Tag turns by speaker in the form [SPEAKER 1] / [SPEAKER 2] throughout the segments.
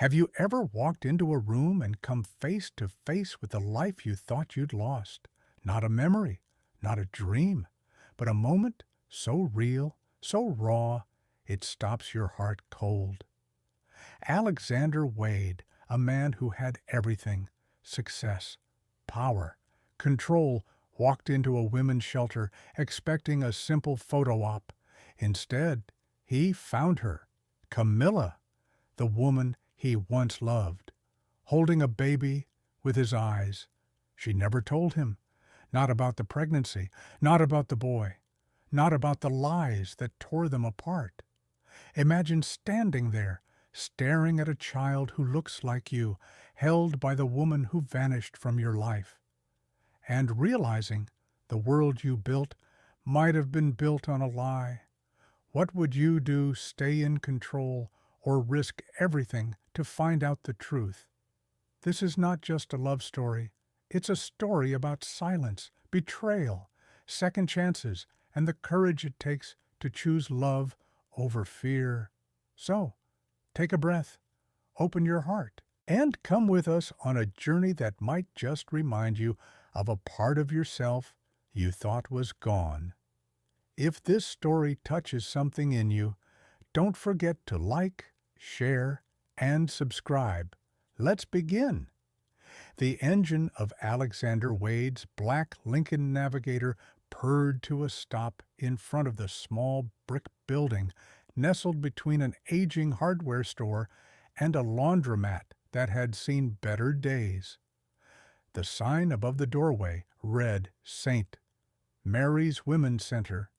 [SPEAKER 1] Have you ever walked into a room and come face to face with the life you thought you'd lost? Not a memory, not a dream, but a moment so real, so raw, it stops your heart cold. Alexander Wade, a man who had everything, success, power, control, walked into a women's shelter expecting a simple photo op. Instead, he found her, Camilla, the woman he once loved, holding a baby with his eyes. She never told him, not about the pregnancy, not about the boy, not about the lies that tore them apart. Imagine standing there, staring at a child who looks like you, held by the woman who vanished from your life, and realizing the world you built might have been built on a lie. What would you do, stay in control, or risk everything to find out the truth? This is not just a love story. It's a story about silence, betrayal, second chances, and the courage it takes to choose love over fear. So, take a breath, open your heart, and come with us on a journey that might just remind you of a part of yourself you thought was gone. If this story touches something in you, don't forget to like, share, and subscribe. Let's begin. The engine of Alexander Wade's black Lincoln Navigator purred to a stop in front of the small brick building nestled between an aging hardware store and a laundromat that had seen better days. The sign above the doorway read St. Mary's Women's Center.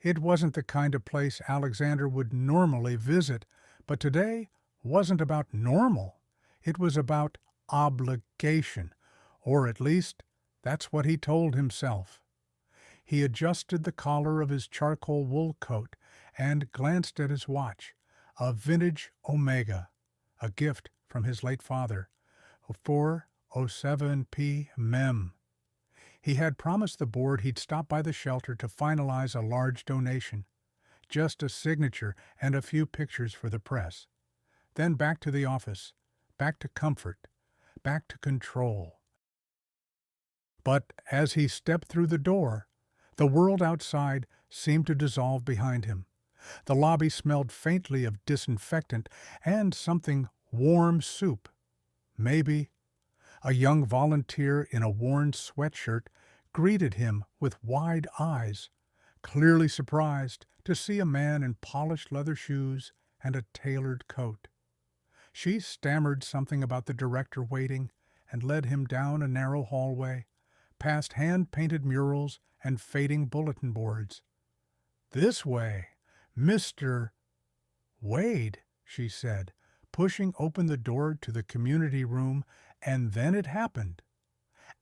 [SPEAKER 1] It wasn't the kind of place Alexander would normally visit, but today wasn't about normal. It was about obligation, or at least that's what he told himself. He adjusted the collar of his charcoal wool coat and glanced at his watch, a vintage Omega, a gift from his late father, 4:07 p.m. He had promised the board he'd stop by the shelter to finalize a large donation, just a signature and a few pictures for the press. Then back to the office, back to comfort, back to control. But as he stepped through the door, the world outside seemed to dissolve behind him. The lobby smelled faintly of disinfectant and something warm soup. Maybe. A young volunteer in a worn sweatshirt greeted him with wide eyes, clearly surprised to see a man in polished leather shoes and a tailored coat. She stammered something about the director waiting and led him down a narrow hallway, past hand-painted murals and fading bulletin boards. "This way, Mr. Wade," she said, pushing open the door to the community room, and then it happened.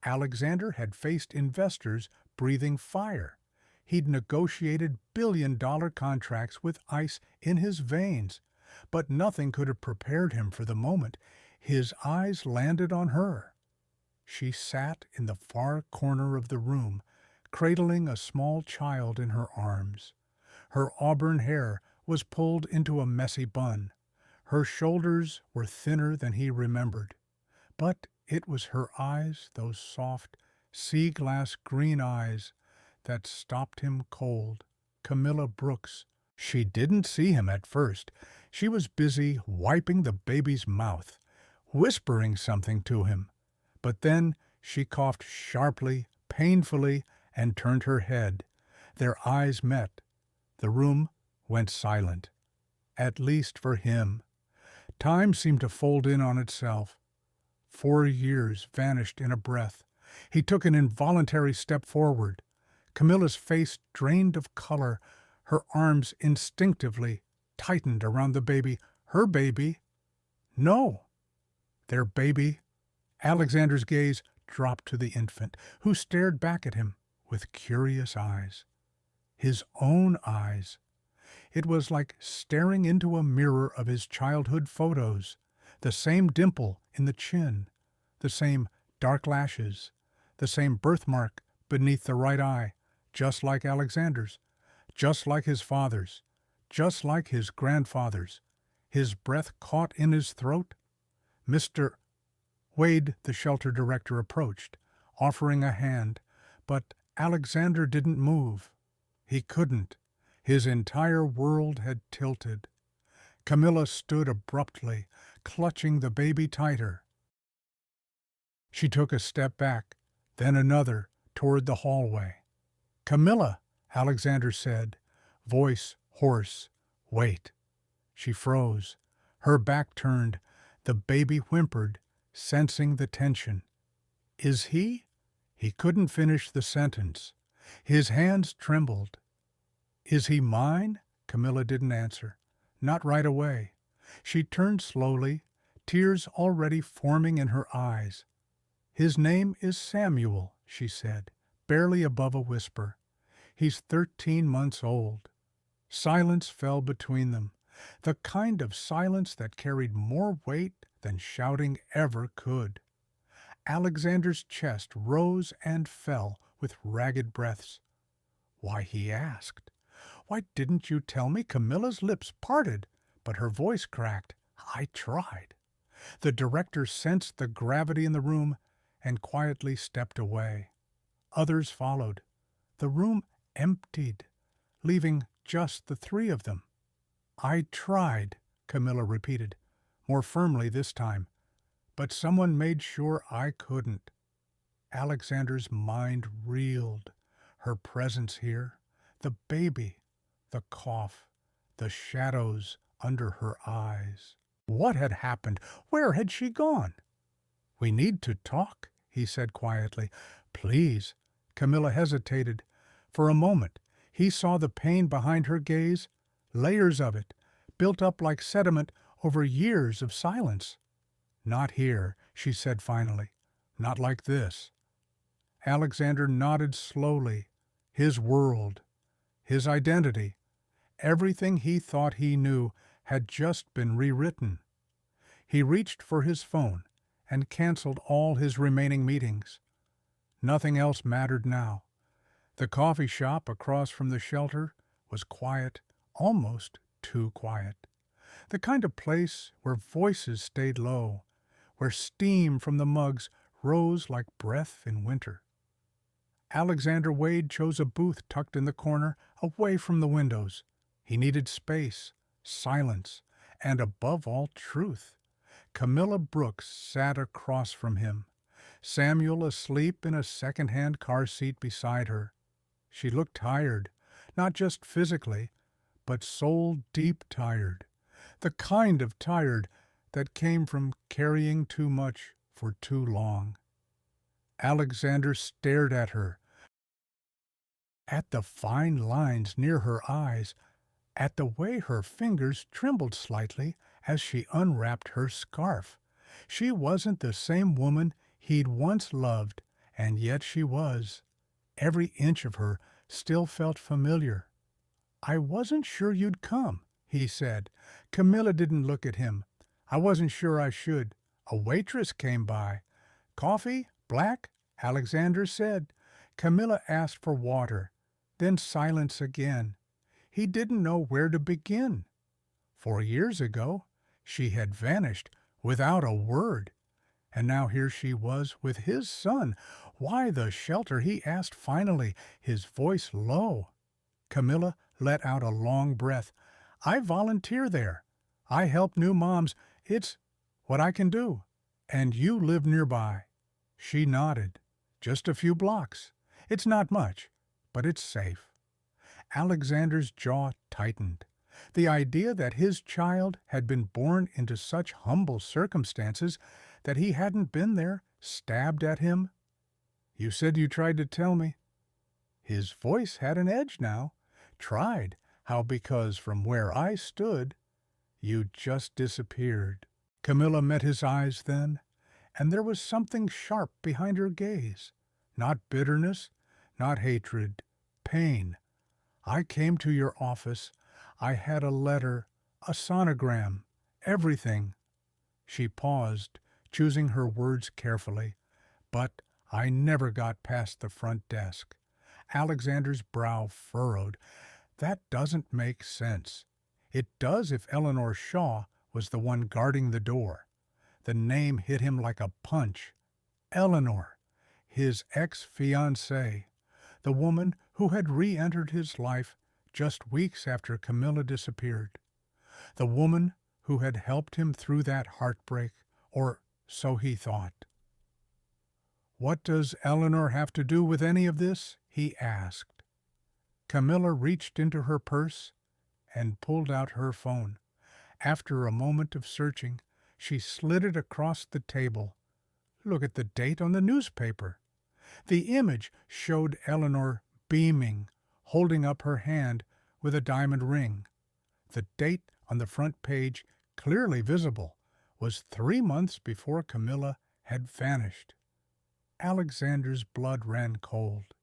[SPEAKER 1] Alexander had faced investors breathing fire. He'd negotiated billion-dollar contracts with ice in his veins, but nothing could have prepared him for the moment his eyes landed on her. She sat in the far corner of the room, cradling a small child in her arms. Her auburn hair was pulled into a messy bun. Her shoulders were thinner than he remembered. But it was her eyes, those soft, sea-glass green eyes, that stopped him cold. Camilla Brooks. She didn't see him at first. She was busy wiping the baby's mouth, whispering something to him. But then she coughed sharply, painfully, and turned her head. Their eyes met. The room went silent. At least for him. Time seemed to fold in on itself. 4 years vanished in a breath. He took an involuntary step forward. Camilla's face drained of color. Her arms instinctively tightened around the baby. Her baby? No. Their baby? Alexander's gaze dropped to the infant, who stared back at him with curious eyes. His own eyes. It was like staring into a mirror of his childhood photos. The same dimple in the chin, the same dark lashes, the same birthmark beneath the right eye, just like Alexander's, just like his father's, just like his grandfather's. His breath caught in his throat, Mr. Wade, the shelter director, approached, offering a hand, but Alexander didn't move. He couldn't. His entire world had tilted. Camilla stood abruptly, clutching the baby tighter. She took a step back, then another, toward the hallway. "Camilla," Alexander said, voice hoarse. "Wait." She froze, her back turned. The baby whimpered, sensing the tension. "Is he?" He couldn't finish the sentence. His hands trembled. "Is he mine?" Camilla didn't answer. Not right away. She turned slowly, tears already forming in her eyes. "His name is Samuel," she said, barely above a whisper. "He's 13 months old." Silence fell between them, the kind of silence that carried more weight than shouting ever could. Alexander's chest rose and fell with ragged breaths. "Why," he asked, "why didn't you tell me?" Camilla's lips parted, but her voice cracked. "I tried." The director sensed the gravity in the room and quietly stepped away. Others followed. The room emptied, leaving just the three of them. "I tried," Camilla repeated, more firmly this time, "but someone made sure I couldn't." Alexander's mind reeled. Her presence here, the baby, the cough, the shadows under her eyes. What had happened? Where had she gone? "We need to talk," he said quietly. "Please." Camilla hesitated. For a moment, he saw the pain behind her gaze, layers of it, built up like sediment over years of silence. "Not here," she said finally. "Not like this." Alexander nodded slowly. His world, his identity, everything he thought he knew had just been rewritten. He reached for his phone and canceled all his remaining meetings. Nothing else mattered now. The coffee shop across from the shelter was quiet, almost too quiet. The kind of place where voices stayed low, where steam from the mugs rose like breath in winter. Alexander Wade chose a booth tucked in the corner, away from the windows. He needed space, silence, and above all, truth. Camilla Brooks sat across from him, Samuel asleep in a second-hand car seat beside her. She looked tired, not just physically, but soul-deep tired, the kind of tired that came from carrying too much for too long. Alexander stared at her, at the fine lines near her eyes, at the way her fingers trembled slightly as she unwrapped her scarf. She wasn't the same woman he'd once loved, and yet she was. Every inch of her still felt familiar. "I wasn't sure you'd come," he said. Camilla didn't look at him. "I wasn't sure I should. A waitress came by. 'Coffee? Black?' Alexander said." Camilla asked for water. Then silence again. He didn't know where to begin. 4 years ago, she had vanished without a word. And now here she was with his son. "Why the shelter?" he asked finally, his voice low. Camilla let out a long breath. "I volunteer there. I help new moms. It's what I can do. And you live nearby." She nodded. "Just a few blocks. It's not much, but it's safe." Alexander's jaw tightened. The idea that his child had been born into such humble circumstances that he hadn't been there stabbed at him. "You said you tried to tell me." His voice had an edge now. "Tried? How, because from where I stood, you just disappeared." Camilla met his eyes then, and there was something sharp behind her gaze. Not bitterness, not hatred, pain. "I came to your office. I had a letter, a sonogram, everything." She paused, choosing her words carefully. "But I never got past the front desk." Alexander's brow furrowed. "That doesn't make sense." "It does if Eleanor Shaw was the one guarding the door. The name hit him like a punch. Eleanor, his ex-fiancée, the woman who had re-entered his life just weeks after Camilla disappeared. The woman who had helped him through that heartbreak, or so he thought. "What does Eleanor have to do with any of this?" he asked. Camilla reached into her purse and pulled out her phone. After a moment of searching, she slid it across the table. "Look at the date on the newspaper." The image showed Eleanor beaming, holding up her hand with a diamond ring. The date on the front page, clearly visible, was 3 months before Camilla had vanished. Alexander's blood ran cold.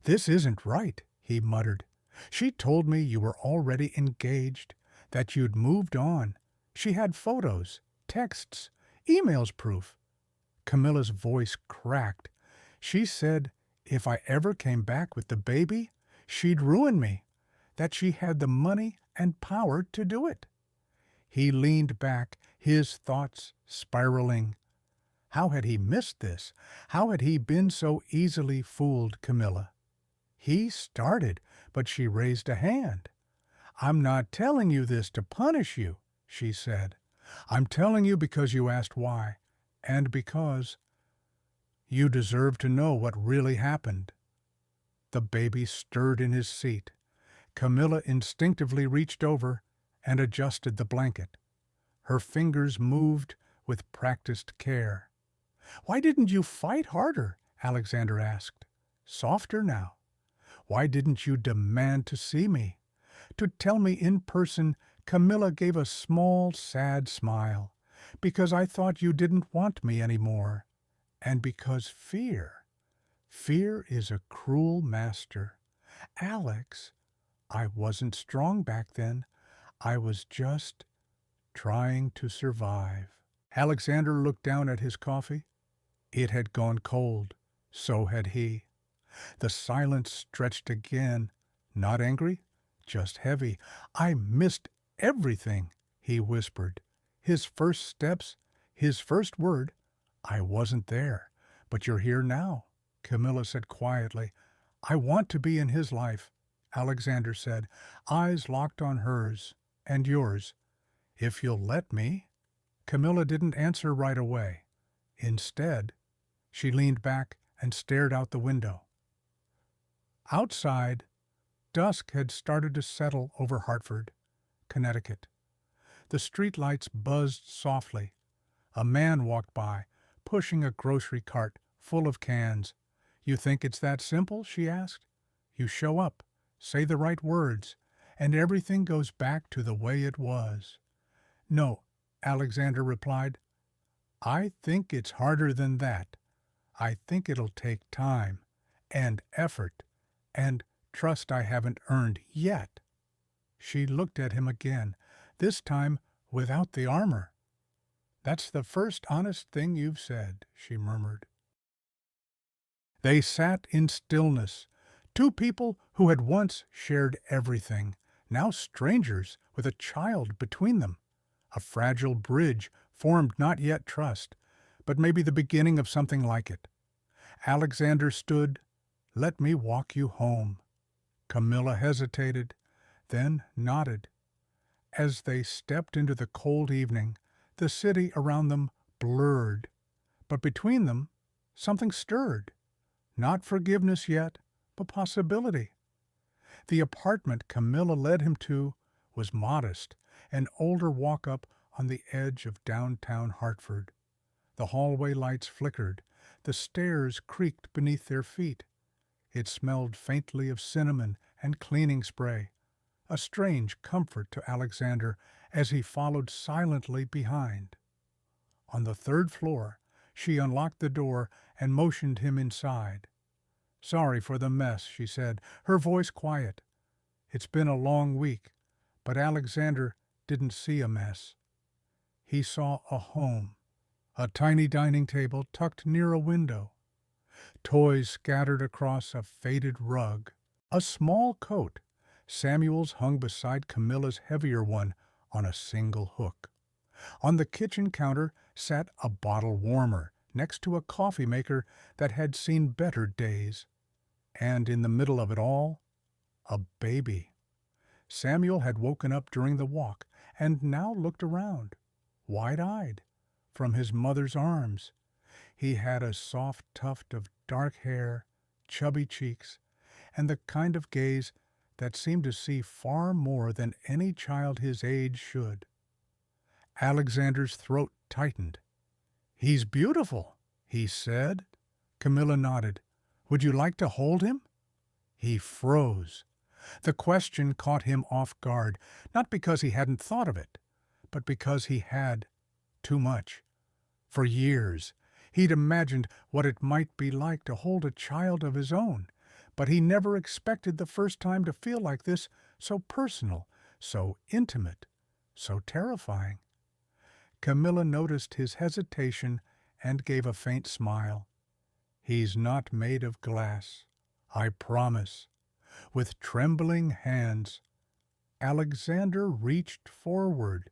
[SPEAKER 1] "This isn't right," he muttered. "She told me you were already engaged, that you'd moved on. She had photos, texts, emails proof." Camilla's voice cracked. "She said if I ever came back with the baby, she'd ruin me, that she had the money and power to do it." He leaned back, his thoughts spiraling. How had he missed this? How had he been so easily fooled Camilla? He started, but she raised a hand. "I'm not telling you this to punish you," she said. "I'm telling you because you asked why, and because you deserve to know what really happened." The baby stirred in his seat. Camilla instinctively reached over and adjusted the blanket. Her fingers moved with practiced care. "Why didn't you fight harder?" Alexander asked. "Softer now. Why didn't you demand to see me? To tell me in person?" Camilla gave a small, sad smile. "Because I thought you didn't want me anymore. And because fear is a cruel master. Alex, I wasn't strong back then. I was just trying to survive." Alexander looked down at his coffee. It had gone cold. So had he. The silence stretched again. Not angry, just heavy. "I missed everything," he whispered. His first steps, his first word. "I wasn't there. But you're here now," Camilla said quietly. "I want to be in his life," Alexander said, eyes locked on hers. "And yours. If you'll let me." Camilla didn't answer right away. Instead, she leaned back and stared out the window. Outside, dusk had started to settle over Hartford, Connecticut. The streetlights buzzed softly. A man walked by, pushing a grocery cart full of cans. "You think it's that simple?" she asked. "You show up, say the right words, and everything goes back to the way it was." "No," Alexander replied. "I think it's harder than that. I think it'll take time, and effort, and trust I haven't earned yet." She looked at him again, this time without the armor. "That's the first honest thing you've said," she murmured. They sat in stillness, two people who had once shared everything, now strangers with a child between them. A fragile bridge formed not yet trust, but maybe the beginning of something like it. Alexander stood. "Let me walk you home." Camilla hesitated, then nodded. As they stepped into the cold evening, the city around them blurred, but between them something stirred. Not forgiveness yet, but possibility. The apartment Camilla led him to was modest, an older walk-up on the edge of downtown Hartford. The hallway lights flickered, the stairs creaked beneath their feet. It smelled faintly of cinnamon and cleaning spray, a strange comfort to Alexander as he followed silently behind. On the 3rd floor, she unlocked the door and motioned him inside. "Sorry for the mess," she said, her voice quiet. It's been a long week, but Alexander didn't see a mess. He saw a home, a tiny dining table tucked near a window, toys scattered across a faded rug, a small coat, Samuel's hung beside Camilla's heavier one on a single hook. On the kitchen counter sat a bottle warmer next to a coffee maker that had seen better days. And in the middle of it all, a baby. Samuel had woken up during the walk and now looked around, wide-eyed, from his mother's arms. He had a soft tuft of dark hair, chubby cheeks, and the kind of gaze that seemed to see far more than any child his age should. Alexander's throat tightened. "He's beautiful," he said. Camilla nodded. "Would you like to hold him?" He froze. The question caught him off guard, not because he hadn't thought of it, but because he had too much. For years, he'd imagined what it might be like to hold a child of his own, but he never expected the first time to feel like this, so personal, so intimate, so terrifying. Camilla noticed his hesitation and gave a faint smile. "He's not made of glass, I promise." With trembling hands, Alexander reached forward.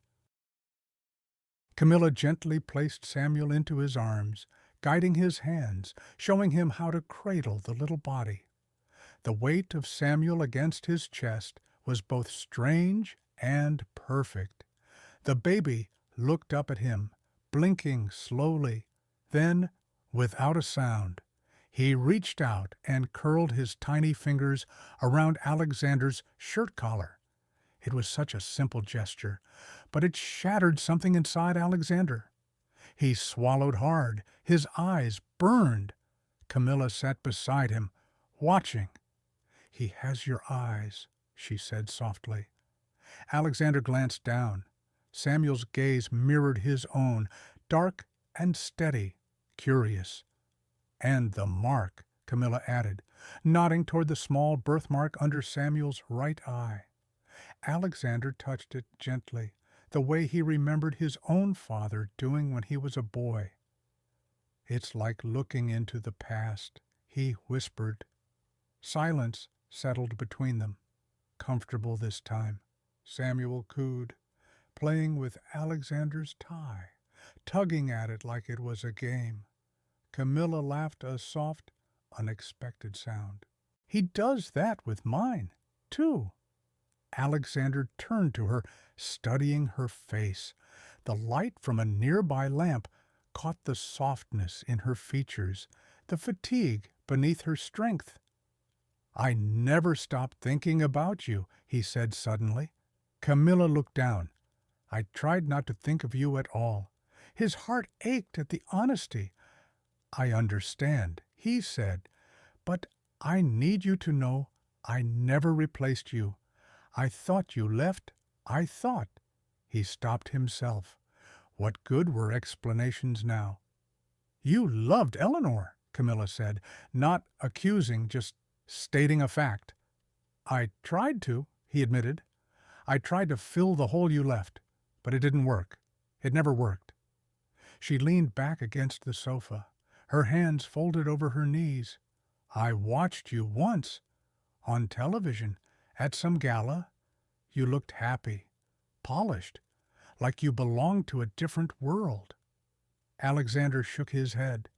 [SPEAKER 1] Camilla gently placed Samuel into his arms, guiding his hands, showing him how to cradle the little body. The weight of Samuel against his chest was both strange and perfect. The baby looked up at him, blinking slowly. Then, without a sound, he reached out and curled his tiny fingers around Alexander's shirt collar. It was such a simple gesture, but it shattered something inside Alexander. He swallowed hard. His eyes burned. Camilla sat beside him, watching. "He has your eyes," she said softly. Alexander glanced down. Samuel's gaze mirrored his own, dark and steady, curious. "And the mark," Camilla added, nodding toward the small birthmark under Samuel's right eye. Alexander touched it gently, the way he remembered his own father doing when he was a boy. "It's like looking into the past," he whispered. Silence settled between them, comfortable this time. Samuel cooed, playing with Alexander's tie, tugging at it like it was a game. Camilla laughed a soft, unexpected sound. "He does that with mine, too." Alexander turned to her, studying her face. The light from a nearby lamp caught the softness in her features, the fatigue beneath her strength. "I never stop thinking about you," he said suddenly. Camilla looked down. "I tried not to think of you at all." His heart ached at the honesty. "I understand," he said, "but I need you to know I never replaced you. I thought you left. I thought." He stopped himself. What good were explanations now? "You loved Eleanor," Camilla said, not accusing, just stating a fact. "I tried to," he admitted. "I tried to fill the hole you left, but it didn't work. It never worked." She leaned back against the sofa, her hands folded over her knees. "I watched you once, on television, at some gala. You looked happy, polished, like you belonged to a different world." Alexander shook his head.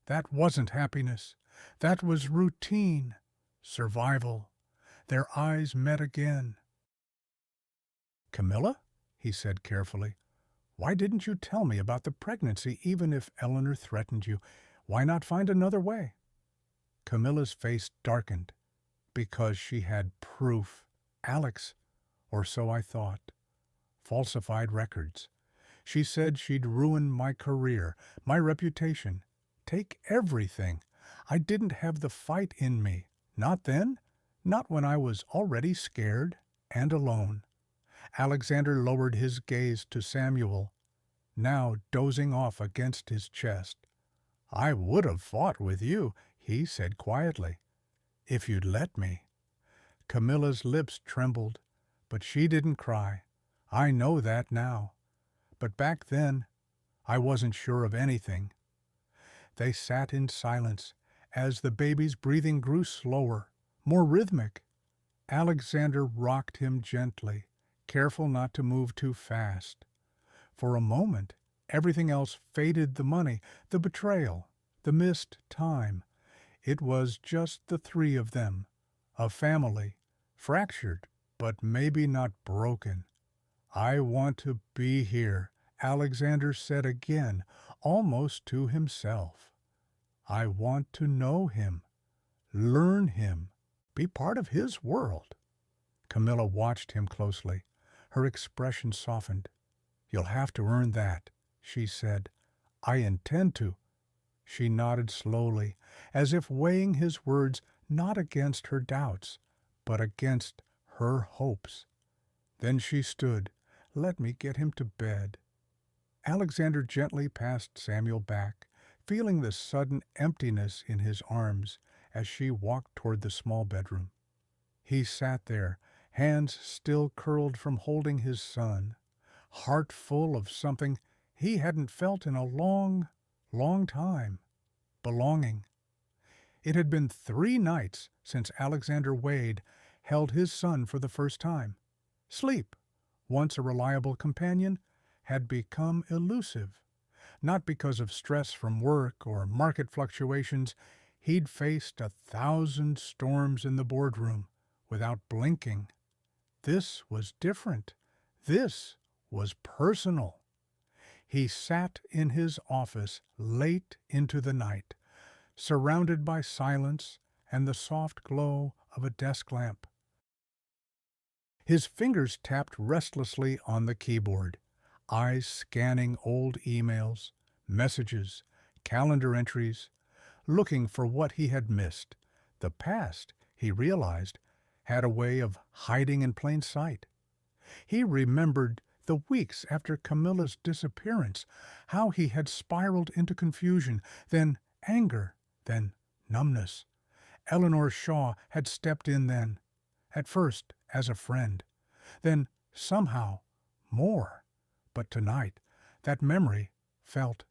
[SPEAKER 1] "That wasn't happiness. That was routine, survival." Their eyes met again. "Camilla," he said carefully, "why didn't you tell me about the pregnancy even if Eleanor threatened you? Why not find another way?" Camilla's face darkened. "Because she had proof. Alex, or so I thought. Falsified records. She said she'd ruin my career, my reputation, take everything. I didn't have the fight in me. Not then, not when I was already scared and alone." Alexander lowered his gaze to Samuel, now dozing off against his chest. "I would have fought with you," he said quietly, "if you'd let me." Camilla's lips trembled, but she didn't cry. "I know that now. But back then, I wasn't sure of anything." They sat in silence as the baby's breathing grew slower, more rhythmic. Alexander rocked him gently, careful not to move too fast. For a moment, everything else faded: the money, the betrayal, the missed time. It was just the three of them, a family, fractured, but maybe not broken. "I want to be here," Alexander said again, almost to himself. "I want to know him, learn him, be part of his world." Camilla watched him closely. Her expression softened. "You'll have to earn that," she said. "I intend to." She nodded slowly, as if weighing his words not against her doubts, but against her hopes. Then she stood. "Let me get him to bed." Alexander gently passed Samuel back, feeling the sudden emptiness in his arms as she walked toward the small bedroom. He sat there, hands still curled from holding his son, heart full of something he hadn't felt in a long, long time: belonging. It had been 3 nights since Alexander Wade held his son for the first time. Sleep, once a reliable companion, had become elusive. Not because of stress from work or market fluctuations. He'd faced 1,000 storms in the boardroom without blinking. This was different. This was personal. He sat in his office late into the night, surrounded by silence and the soft glow of a desk lamp. His fingers tapped restlessly on the keyboard, eyes scanning old emails, messages, calendar entries, looking for what he had missed. The past, he realized, had a way of hiding in plain sight. He remembered the weeks after Camilla's disappearance, how he had spiraled into confusion, then anger, then numbness. Eleanor Shaw had stepped in then, at first as a friend, then somehow more. But tonight, that memory felt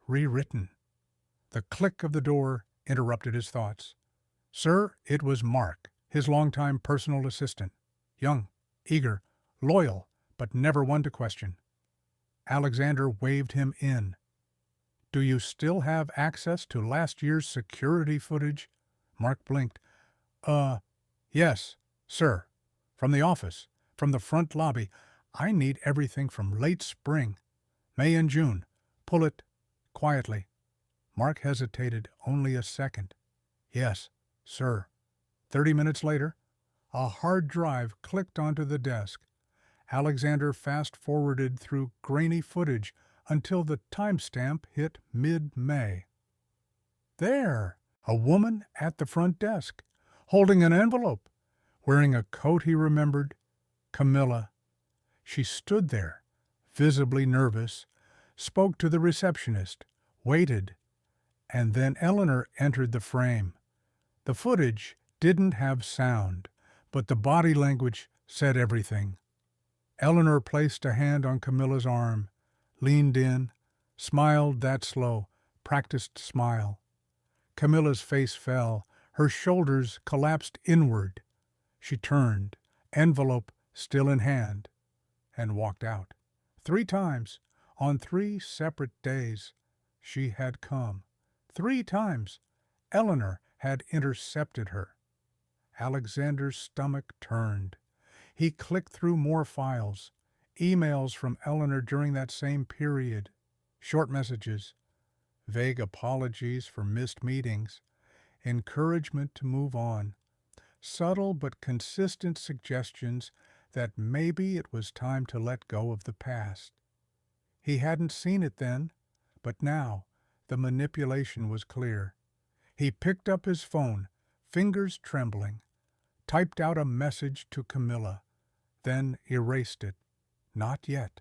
[SPEAKER 1] rewritten. The click of the door interrupted his thoughts. "Sir," it was Mark, his longtime personal assistant. Young, eager, loyal, but never one to question. Alexander waved him in. "Do you still have access to last year's security footage?" Mark blinked. Yes, sir. From the office, from the front lobby. I need everything from late spring, May and June. Pull it quietly." Mark hesitated only a second. "Yes, sir." 30 minutes later, a hard drive clicked onto the desk. Alexander fast-forwarded through grainy footage until the timestamp hit mid-May. There! A woman at the front desk, holding an envelope, wearing a coat he remembered. Camilla. She stood there, visibly nervous, spoke to the receptionist, waited, and then Eleanor entered the frame. The footage didn't have sound, but the body language said everything. Eleanor placed a hand on Camilla's arm, leaned in, smiled that slow, practiced smile. Camilla's face fell, her shoulders collapsed inward. She turned, envelope still in hand, and walked out. 3 times, on 3 separate days, she had come. 3 times, Eleanor had intercepted her. Alexander's stomach turned. He clicked through more files, emails from Eleanor during that same period, short messages, vague apologies for missed meetings, encouragement to move on, subtle but consistent suggestions that maybe it was time to let go of the past. He hadn't seen it then, but now the manipulation was clear. He picked up his phone, fingers trembling, typed out a message to Camilla, then erased it. Not yet.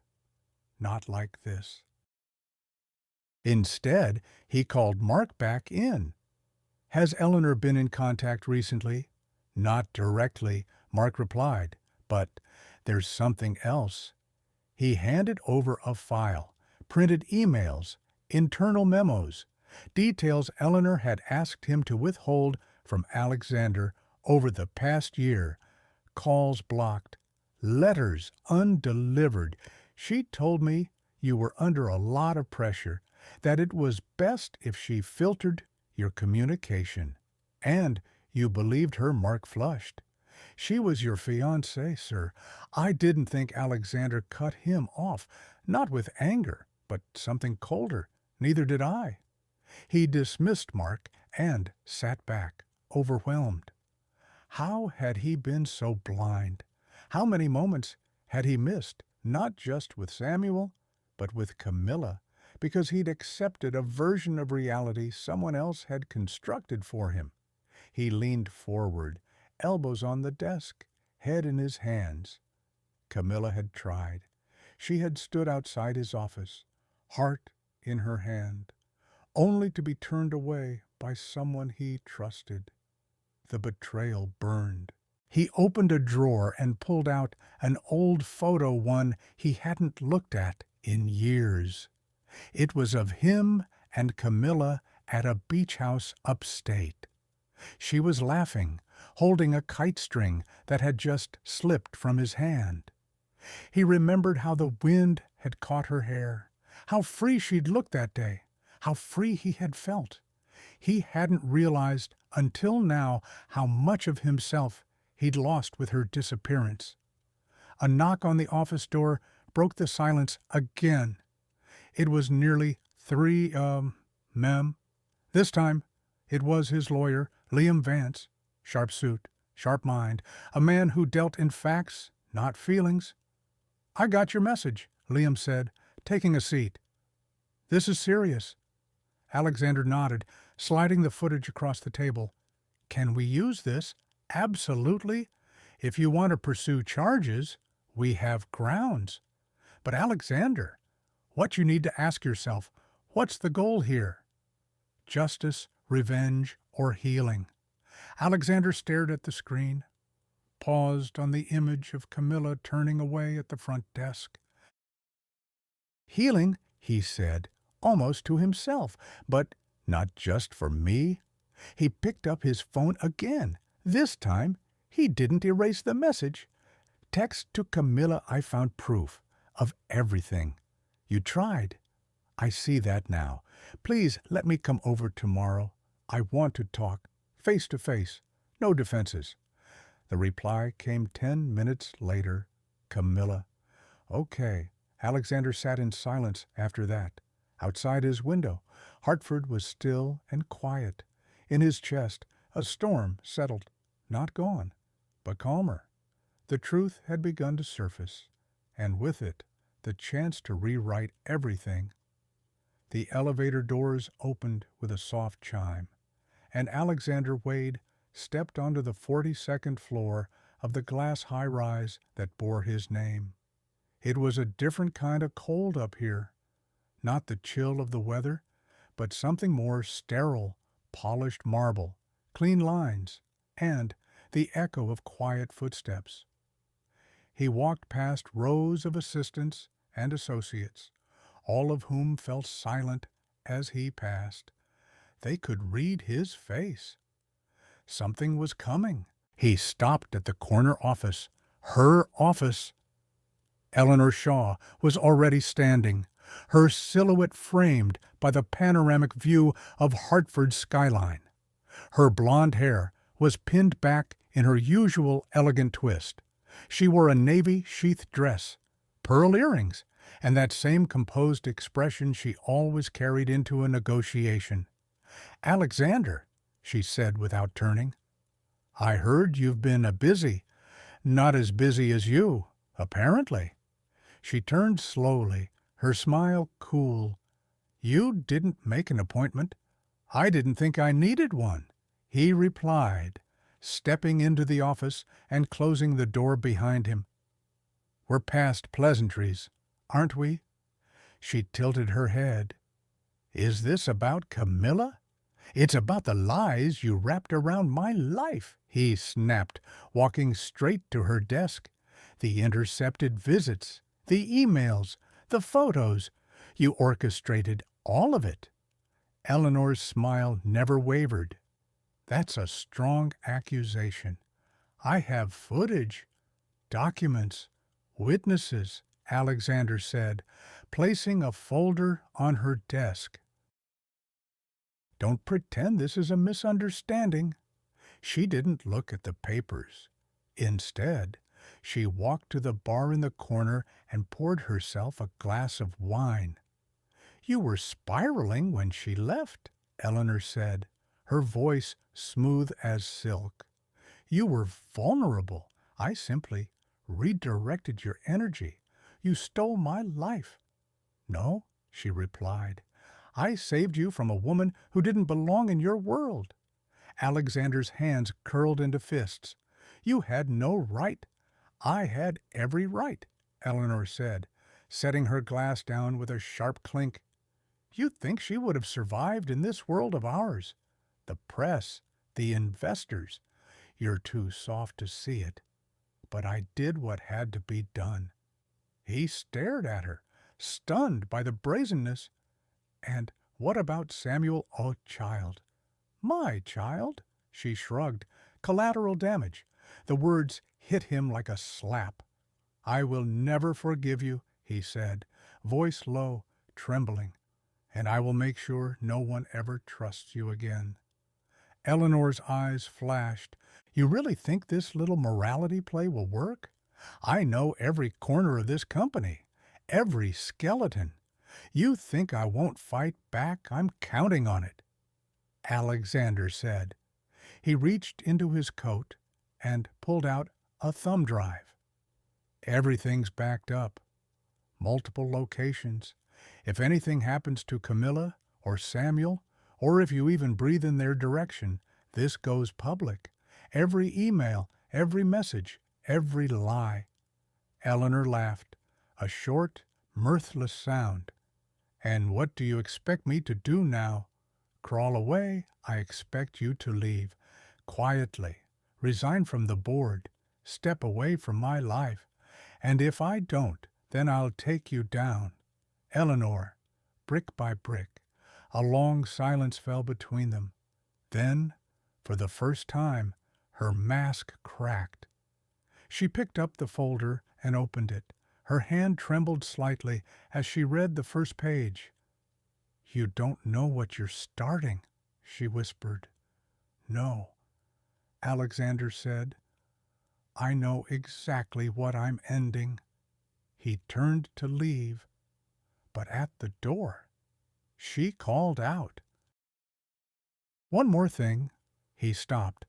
[SPEAKER 1] Not like this. Instead, he called Mark back in. "Has Eleanor been in contact recently?" "Not directly," Mark replied, "but there's something else." He handed over a file, printed emails, internal memos, details Eleanor had asked him to withhold from Alexander over the past year, calls blocked, letters undelivered. "She told me you were under a lot of pressure, that it was best if she filtered your communication. And you believed her, Mark flushed. She was your fiancée, sir. I didn't think Alexander cut him off, not with anger, but something colder. Neither did I. He dismissed Mark and sat back, overwhelmed. How had he been so blind? How many moments had he missed, not just with Samuel, but with Camilla, because he'd accepted a version of reality someone else had constructed for him? He leaned forward, elbows on the desk, head in his hands. Camilla had tried. She had stood outside his office, heart in her hand, only to be turned away by someone he trusted. The betrayal burned. He opened a drawer and pulled out an old photo, one he hadn't looked at in years. It was of him and Camilla at a beach house upstate. She was laughing, holding a kite string that had just slipped from his hand. He remembered how the wind had caught her hair, how free she'd looked that day, how free he had felt. He hadn't realized until now how much of himself he'd lost with her disappearance. A knock on the office door broke the silence again. It was nearly 3, ma'am. This time it was his lawyer, Liam Vance. Sharp suit, sharp mind, a man who dealt in facts, not feelings. "I got your message," Liam said, taking a seat. "This is serious." Alexander nodded, sliding the footage across the table. "Can we use this?" "Absolutely. If you want to pursue charges, we have grounds." "But Alexander, what you need to ask yourself, what's the goal here? Justice, revenge, or healing?" Alexander stared at the screen, paused on the image of Camilla turning away at the front desk. "Healing," he said, almost to himself, "but not just for me." He picked up his phone again. This time, he didn't erase the message. "Text to Camilla, I found proof of everything. You tried. I see that now. Please let me come over tomorrow. I want to talk, face to face, no defenses." The reply came 10 minutes later. Camilla. Okay. Alexander sat in silence after that. Outside his window, Hartford was still and quiet. In his chest, a storm settled, not gone, but calmer. The truth had begun to surface, and with it, the chance to rewrite everything. The elevator doors opened with a soft chime, and Alexander Wade stepped onto the 42nd floor of the glass high-rise that bore his name. It was a different kind of cold up here. Not the chill of the weather, but something more sterile, polished marble, clean lines, and the echo of quiet footsteps. He walked past rows of assistants and associates, all of whom felt silent as he passed. They could read his face. Something was coming. He stopped at the corner office, her office. Eleanor Shaw was already standing, her silhouette framed by the panoramic view of Hartford's skyline. Her blonde hair was pinned back in her usual elegant twist. She wore a navy sheath dress, pearl earrings, and that same composed expression she always carried into a negotiation. "Alexander," she said without turning, "I heard you've been busy. Not as busy as you, apparently." She turned slowly, her smile cool. "You didn't make an appointment. I didn't think I needed one," he replied, stepping into the office and closing the door behind him. "We're past pleasantries, aren't we?" She tilted her head. "Is this about Camilla? It's about the lies you wrapped around my life," he snapped, walking straight to her desk. "The intercepted visits, the emails, the photos. You orchestrated all of it." Eleanor's smile never wavered. "That's a strong accusation. I have footage, documents, witnesses, Alexander said, placing a folder on her desk. Don't pretend this is a misunderstanding. She didn't look at the papers. Instead, she walked to the bar in the corner and poured herself a glass of wine. You were spiraling when she left, Eleanor said, her voice smooth as silk. You were vulnerable. I simply redirected your energy. You stole my life. No, she replied. I saved you from a woman who didn't belong in your world. Alexander's hands curled into fists. You had no right. I had every right, Eleanor said, setting her glass down with a sharp clink. You'd think she would have survived in this world of ours. The press, the investors. You're too soft to see it. But I did what had to be done. He stared at her, stunned by the brazenness. And what about Samuel? Oh, child. My child? She shrugged. Collateral damage. The words hit him like a slap. I will never forgive you, he said, voice low, trembling. And I will make sure no one ever trusts you again. Eleanor's eyes flashed. You really think this little morality play will work? I know every corner of this company, every skeleton. You think I won't fight back? I'm counting on it. Alexander said. He reached into his coat and pulled out a thumb drive. Everything's backed up. Multiple locations. If anything happens to Camilla or Samuel, or if you even breathe in their direction, this goes public. Every email, every message, every lie. Eleanor laughed, a short, mirthless sound. And what do you expect me to do now? Crawl away? I expect you to leave. Quietly. Resign from the board. Step away from my life. And if I don't, then I'll take you down. Eleanor, brick by brick. A long silence fell between them. Then, for the first time, her mask cracked. She picked up the folder and opened it. Her hand trembled slightly as she read the first page. You don't know what you're starting, she whispered. No, Alexander said. I know exactly what I'm ending. He turned to leave, but at the door, she called out. One more thing. He stopped.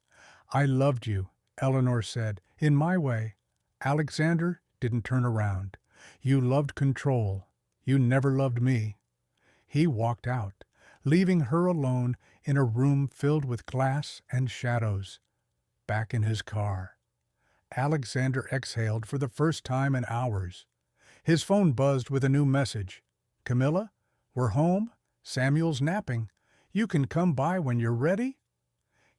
[SPEAKER 1] I loved you, Eleanor said, in my way. Alexander didn't turn around. You loved control. You never loved me. He walked out, leaving her alone in a room filled with glass and shadows. Back in his car, Alexander exhaled for the first time in hours. His phone buzzed with a new message. Camilla, we're home. Samuel's napping. You can come by when you're ready.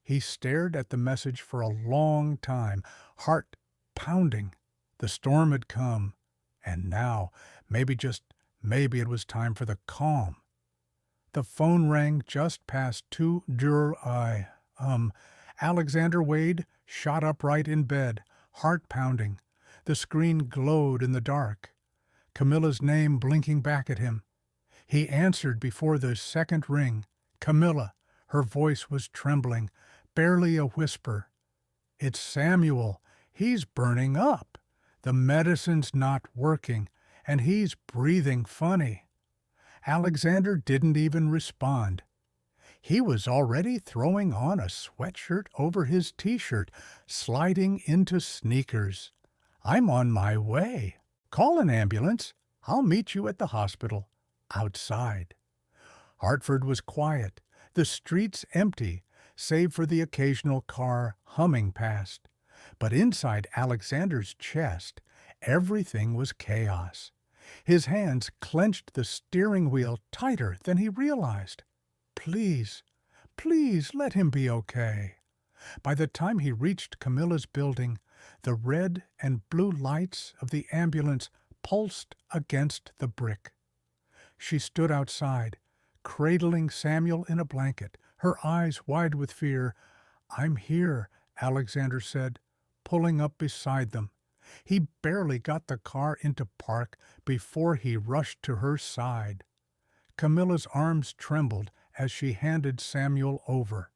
[SPEAKER 1] He stared at the message for a long time, heart pounding. The storm had come, and now, just maybe it was time for the calm. The phone rang just past 2 I. Alexander Wade shot upright in bed, heart pounding. The screen glowed in the dark. Camilla's name blinking back at him. He answered before the second ring. Camilla. Her voice was trembling, barely a whisper. It's Samuel. He's burning up. The medicine's not working, and he's breathing funny. Alexander didn't even respond. He was already throwing on a sweatshirt over his t-shirt, sliding into sneakers. I'm on my way. Call an ambulance. I'll meet you at the hospital. Outside. Hartford was quiet, the streets empty, save for the occasional car humming past. But inside Alexander's chest, everything was chaos. His hands clenched the steering wheel tighter than he realized. Please, please let him be okay. By the time he reached Camilla's building, the red and blue lights of the ambulance pulsed against the brick. She stood outside, cradling Samuel in a blanket, her eyes wide with fear. I'm here, Alexander said, pulling up beside them. He barely got the car into park before he rushed to her side. Camilla's arms trembled as she handed Samuel over.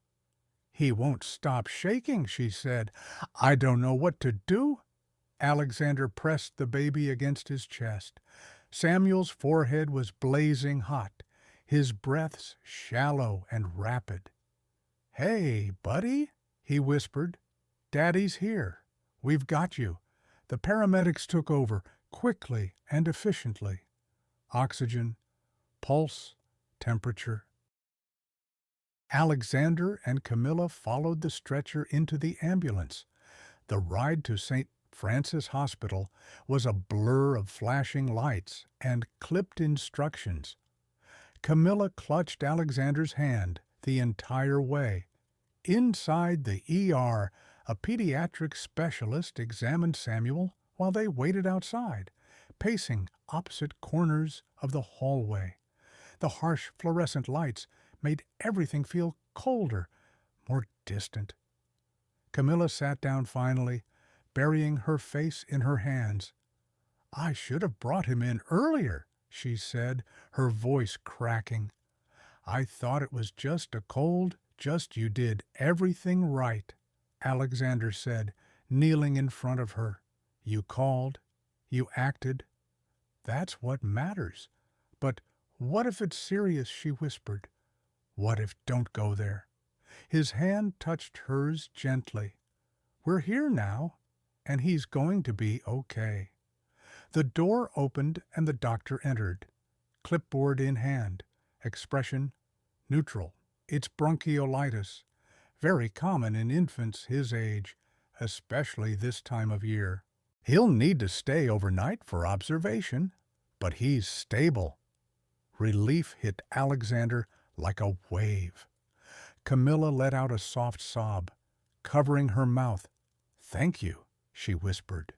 [SPEAKER 1] "He won't stop shaking," she said. "I don't know what to do." Alexander pressed the baby against his chest. Samuel's forehead was blazing hot, his breaths shallow and rapid. "Hey, buddy," he whispered. "Daddy's here. We've got you." The paramedics took over, quickly and efficiently. Oxygen, pulse, temperature. Alexander and Camilla followed the stretcher into the ambulance. The ride to St. Francis Hospital was a blur of flashing lights and clipped instructions. Camilla clutched Alexander's hand the entire way. Inside the ER, a pediatric specialist examined Samuel while they waited outside, pacing opposite corners of the hallway. The harsh fluorescent lights made everything feel colder, more distant. Camilla sat down finally, burying her face in her hands. "I should have brought him in earlier," she said, her voice cracking. "I thought it was just a cold, just you did everything right," Alexander said, kneeling in front of her. "You called, you acted. That's what matters. But what if it's serious?" she whispered. "What if don't go there?" His hand touched hers gently. "We're here now, and he's going to be okay." The door opened and the doctor entered, clipboard in hand, expression neutral. "It's bronchiolitis, very common in infants his age, especially this time of year. He'll need to stay overnight for observation, but he's stable." Relief hit Alexander like a wave. Camilla let out a soft sob, covering her mouth. "Thank you," she whispered.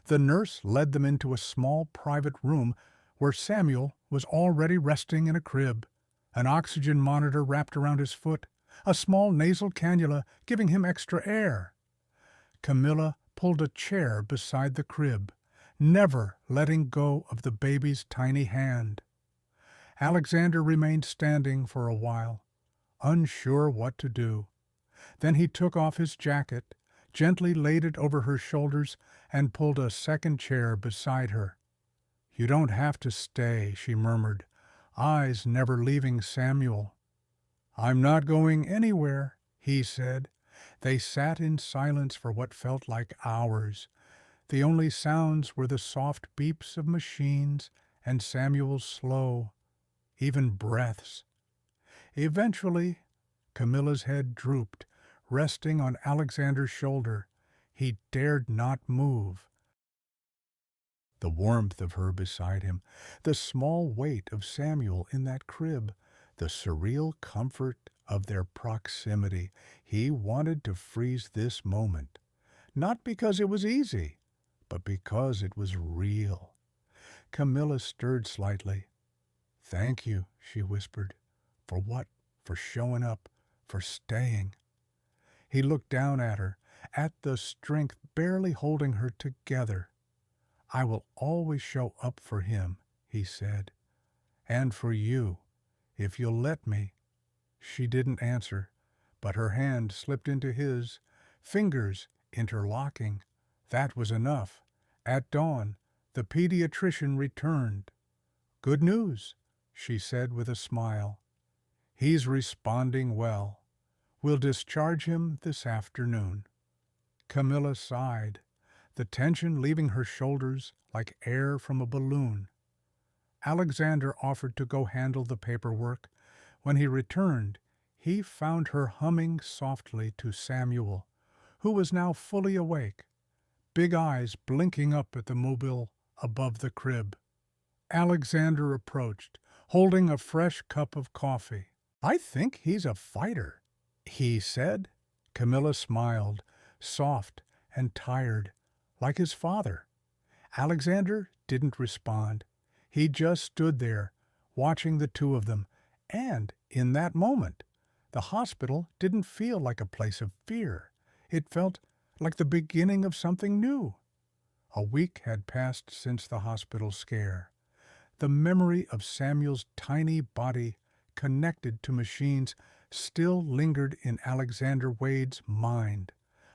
[SPEAKER 1] The nurse led them into a small private room where Samuel was already resting in a crib, an oxygen monitor wrapped around his foot, a small nasal cannula giving him extra air. Camilla pulled a chair beside the crib, never letting go of the baby's tiny hand. Alexander remained standing for a while, unsure what to do. Then he took off his jacket, gently laid it over her shoulders, and pulled a second chair beside her. "You don't have to stay," she murmured, eyes never leaving Samuel. "I'm not going anywhere," he said. They sat in silence for what felt like hours. The only sounds were the soft beeps of machines and Samuel's slow, even breaths. Eventually, Camilla's head drooped, resting on Alexander's shoulder. He dared not move. The warmth of her beside him, the small weight of Samuel in that crib, the surreal comfort of their proximity. He wanted to freeze this moment, not because it was easy, but because it was real. Camilla stirred slightly. "Thank you," she whispered. "For what? For showing up, for staying." He looked down at her, at the strength barely holding her together. "I will always show up for him," he said. "And for you, if you'll let me." She didn't answer, but her hand slipped into his, fingers interlocking. That was enough. At dawn, the pediatrician returned. "Good news," she said with a smile. "He's responding well. We'll discharge him this afternoon." Camilla sighed, the tension leaving her shoulders like air from a balloon. Alexander offered to go handle the paperwork. When he returned, he found her humming softly to Samuel, who was now fully awake, big eyes blinking up at the mobile above the crib. Alexander approached, holding a fresh cup of coffee. "I think he's a fighter," he said. Camilla smiled, soft and tired, like his father. Alexander didn't respond. He just stood there, watching the two of them, and in that moment, the hospital didn't feel like a place of fear. It felt like the beginning of something new. A week had passed since the hospital scare. The memory of Samuel's tiny body connected to machines still lingered in Alexander Wade's mind,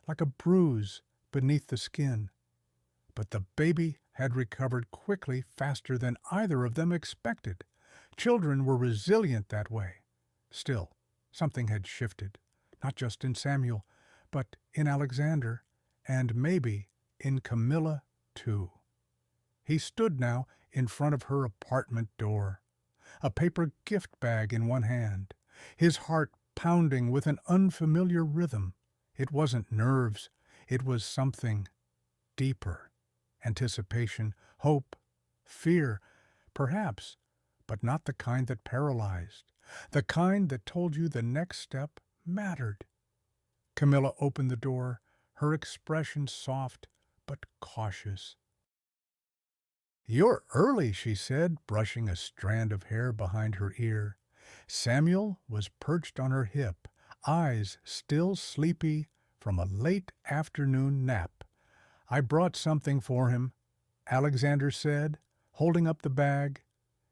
[SPEAKER 1] like a bruise beneath the skin. But the baby had recovered quickly, faster than either of them expected. Children were resilient that way. Still, something had shifted, not just in Samuel, but in Alexander, and maybe in Camilla, too. He stood now in front of her apartment door, a paper gift bag in one hand, his heart pounding with an unfamiliar rhythm. It wasn't nerves, it was something deeper. Anticipation, hope, fear, perhaps, but not the kind that paralyzed, the kind that told you the next step mattered. Camilla opened the door, her expression soft but cautious. "You're early," she said, brushing a strand of hair behind her ear. Samuel was perched on her hip, eyes still sleepy from a late afternoon nap. "I brought something for him," Alexander said, holding up the bag.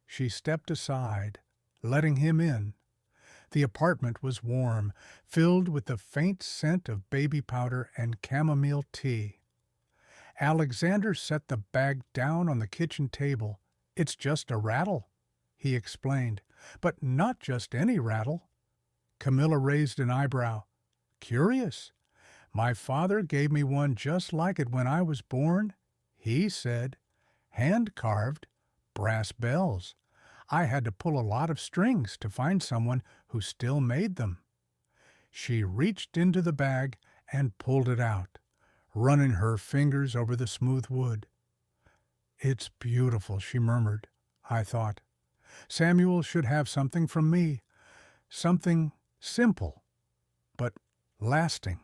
[SPEAKER 1] She stepped aside, letting him in. The apartment was warm, filled with the faint scent of baby powder and chamomile tea. Alexander set the bag down on the kitchen table. "It's just a rattle," he explained, "but not just any rattle." Camilla raised an eyebrow. "Curious. My father gave me one just like it when I was born," he said. "Hand-carved, brass bells. I had to pull a lot of strings to find someone who still made them." She reached into the bag and pulled it out, running her fingers over the smooth wood. "It's beautiful," she murmured. "I thought Samuel should have something from me, something simple, but lasting."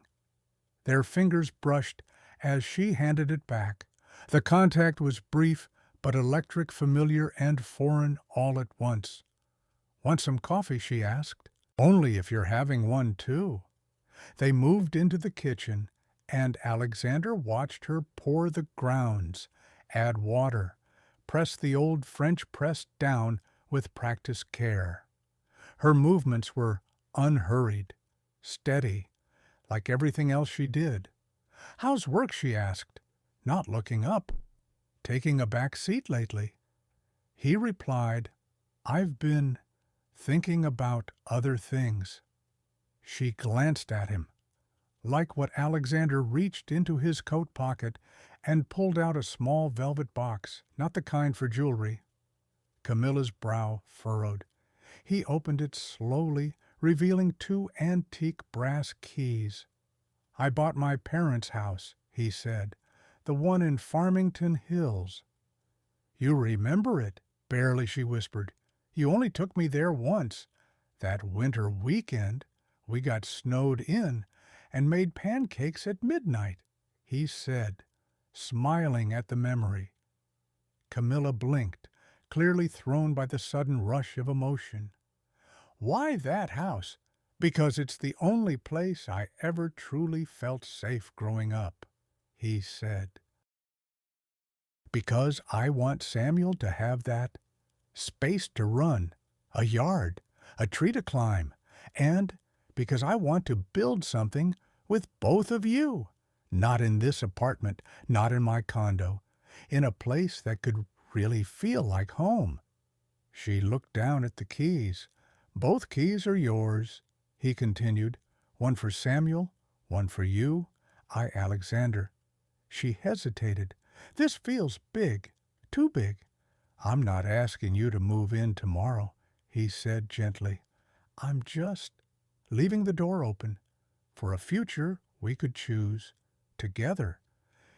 [SPEAKER 1] Their fingers brushed as she handed it back. The contact was brief, but electric, familiar, and foreign all at once. "Want some coffee?" she asked. "Only if you're having one, too." They moved into the kitchen, and Alexander watched her pour the grounds, add water, press the old French press down with practiced care. Her movements were unhurried, steady, like everything else she did. "How's work?" she asked, not looking up. "Taking a back seat lately?" He replied, "I've been thinking about other things." She glanced at him, like what Alexander reached into his coat pocket and pulled out a small velvet box, not the kind for jewelry. Camilla's brow furrowed. He opened it slowly, revealing 2 antique brass keys. "I bought my parents' house," he said, "the one in Farmington Hills." "You remember it?" Barely, she whispered. "You only took me there once. That winter weekend, we got snowed in and made pancakes at midnight," he said, smiling at the memory. Camilla blinked, clearly thrown by the sudden rush of emotion. "Why that house?" "Because it's the only place I ever truly felt safe growing up," he said. "Because I want Samuel to have that space to run, a yard, a tree to climb, and because I want to build something with both of you. Not in this apartment, not in my condo, in a place that could really feel like home." She looked down at the keys. "Both keys are yours," he continued. "One for Samuel, one for you, I, Alexander." She hesitated. "This feels big, too big." "I'm not asking you to move in tomorrow," he said gently. "I'm just leaving the door open for a future we could choose together."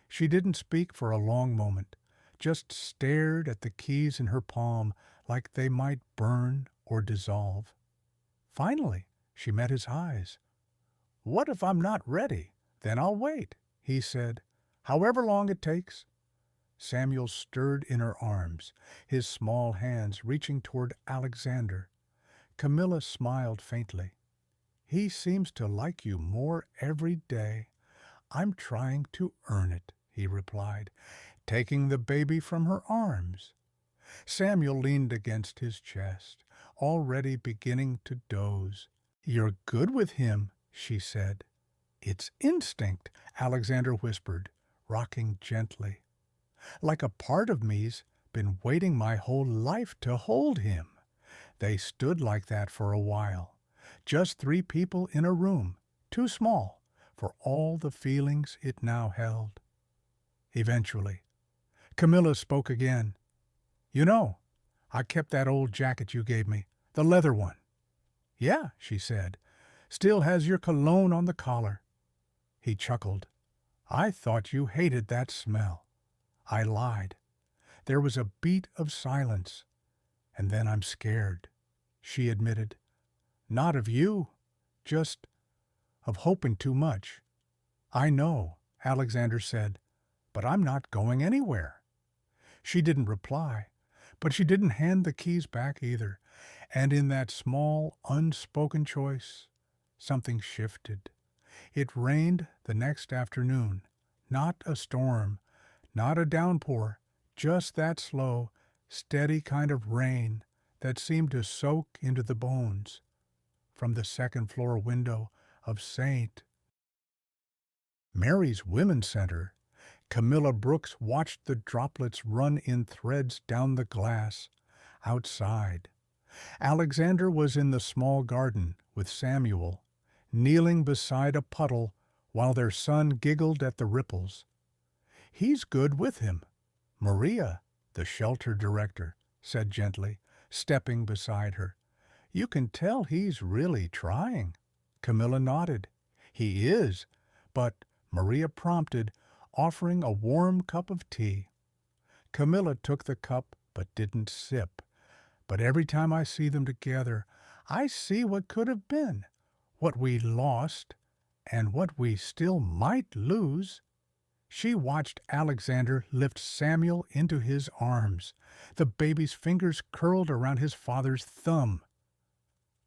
[SPEAKER 1] She didn't speak for a long moment, just stared at the keys in her palm like they might burn or dissolve. Finally, she met his eyes. "What if I'm not ready? Then I'll wait," he said. "However long it takes." Samuel stirred in her arms, his small hands reaching toward Alexander. Camilla smiled faintly. "He seems to like you more every day. I'm trying to earn it," he replied. taking the baby from her arms. Samuel leaned against his chest, already beginning to doze. "You're good with him," she said. "It's instinct," Alexander whispered, rocking gently. "Like a part of me's been waiting my whole life to hold him." They stood like that for a while, just 3 people in a room, too small for all the feelings it now held. Eventually, Camilla spoke again. "You know, I kept that old jacket you gave me, the leather one." "Yeah," she said. "Still has your cologne on the collar." He chuckled. "I thought you hated that smell." I lied. There was a beat of silence. "And then I'm scared," she admitted. "Not of you, just of hoping too much." "I know," Alexander said, "but I'm not going anywhere." She didn't reply, but she didn't hand the keys back either, and in that small, unspoken choice, something shifted. It rained the next afternoon, not a storm, not a downpour, just that slow, steady kind of rain that seemed to soak into the bones. From the second-floor window of St. Mary's Women's Center, Camilla Brooks watched the droplets run in threads down the glass. Outside, Alexander was in the small garden with Samuel, kneeling beside a puddle while their son giggled at the ripples. "He's good with him," Maria, the shelter director, said gently, stepping beside her. "You can tell he's really trying." Camilla nodded. "He is," but Maria prompted, offering a warm cup of tea. Camilla took the cup but didn't sip. "But every time I see them together, I see what could have been, what we lost, and what we still might lose." She watched Alexander lift Samuel into his arms. The baby's fingers curled around his father's thumb.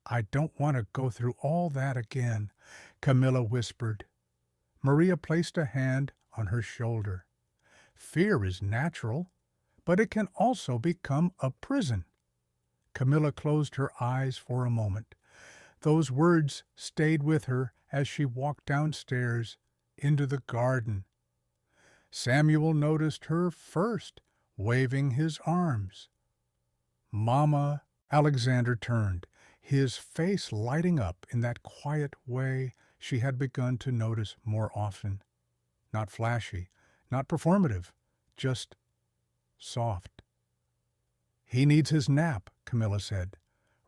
[SPEAKER 1] "I don't want to go through all that again," Camilla whispered. Maria placed a hand on her shoulder. "Fear is natural, but it can also become a prison." Camilla closed her eyes for a moment. Those words stayed with her as she walked downstairs into the garden. Samuel noticed her first, waving his arms. "Mama," Alexander turned, his face lighting up in that quiet way she had begun to notice more often. Not flashy, not performative, just soft. "He needs his nap," Camilla said,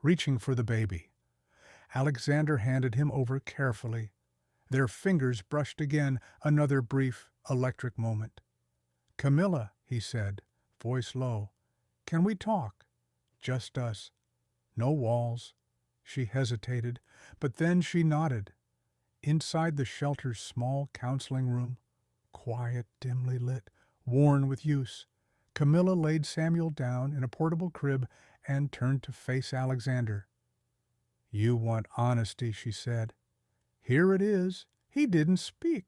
[SPEAKER 1] reaching for the baby. Alexander handed him over carefully. Their fingers brushed again, another brief, electric moment. "Camilla," he said, voice low, "can we talk? Just us. No walls." She hesitated, but then she nodded. Inside the shelter's small counseling room, quiet, dimly lit, worn with use, Camilla laid Samuel down in a portable crib and turned to face Alexander. "You want honesty," she said. "Here it is." He didn't speak,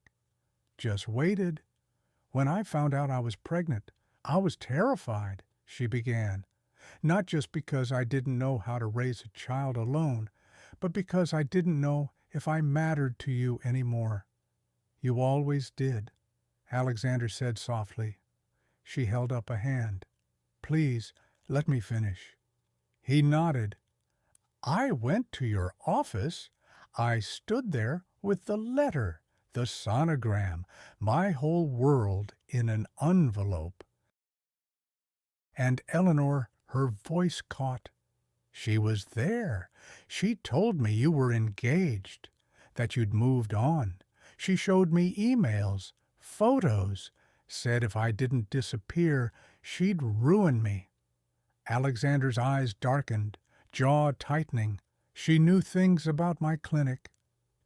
[SPEAKER 1] just waited. "When I found out I was pregnant, I was terrified," she began. "Not just because I didn't know how to raise a child alone, but because I didn't know if I mattered to you anymore." "You always did," Alexander said softly. She held up a hand. "Please, let me finish." He nodded. "I went to your office. I stood there with the letter, the sonogram, my whole world in an envelope." And Eleanor, her voice caught. "She was there. She told me you were engaged, that you'd moved on. She showed me emails, photos, said if I didn't disappear, she'd ruin me." Alexander's eyes darkened, jaw tightening. "She knew things about my clinic."